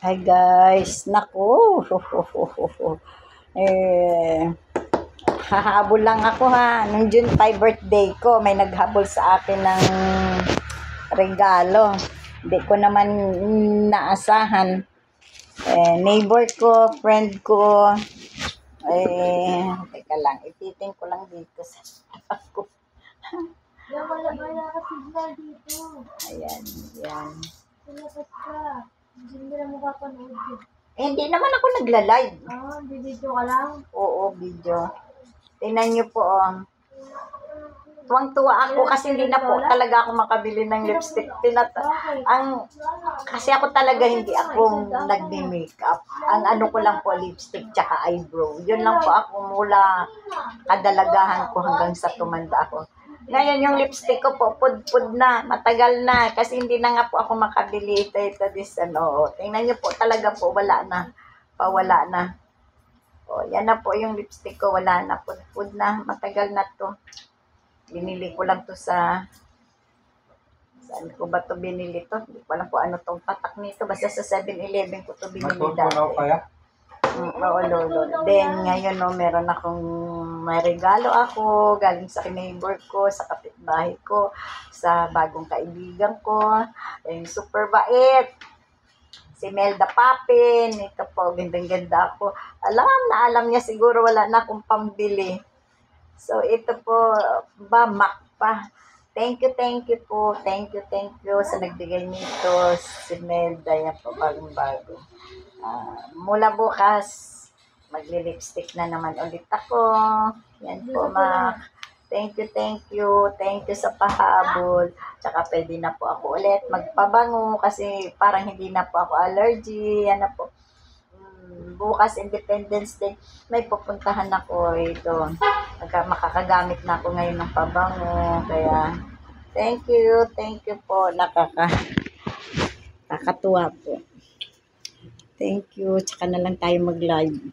Hi guys, naku, hahabol lang ako ha. Nung June 5 birthday ko, may naghabol sa akin ng regalo. Hindi ko naman naasahan. Neighbor ko, friend ko, teka lang, ititing ko lang dito sa ako. Wala ka signal dito. Ayan, yan. Lumabas ka. Hindi na makapanood. Hindi naman ako nagla-live. Video ka lang? Oo, video. Tingnan niyo po, tuwang-tuwa ako kasi hindi na po talaga ako makabili ng lipstick. Kasi ako talaga hindi ako nagme-makeup. Ang ano ko lang po, lipstick tsaka eyebrow. Yun lang po ako mula kadalagahan ko hanggang sa tumanda ako. Ngayon yung lipstick ko po, pud-pud na, matagal na. Kasi hindi na nga po ako makabili. Ito, this, ano. Tingnan niyo po, talaga po, wala na. Pawala na. O, yan na po yung lipstick ko, wala na. Pud-pud na, matagal na to. Binili ko lang to sa, saan ko ba to binili to? Hindi ko alam po ano tong patak nito. Basta sa 7-Eleven ko to binili dati. Oo, lolo. Then, ngayon, no, meron akong, may regalo ako, galing sa neighbor ko, sa kapitbahay ko, sa bagong kaibigan ko. Super bait. Si Melda Papin. Ito po, gandang-ganda ako. Alam niya siguro wala na akong pambili. So, ito po, bamak pa. Thank you po. Thank you sa nagbigay nito. Si Melda, yan po, bagong-bago. Mula bukas, magli-lipstick na naman ulit ako. Yan po, ma. Thank you. Thank you sa pahabol. Tsaka pwede na po ako ulit magpabango kasi parang hindi na po ako allergy. Yan na po. Bukas Independence Day, may pupuntahan ako ito. Makakagamit na ako ngayon ng pabango. Kaya, thank you po. Nakakatuwa po. Thank you. Tsaka na lang tayo mag-live.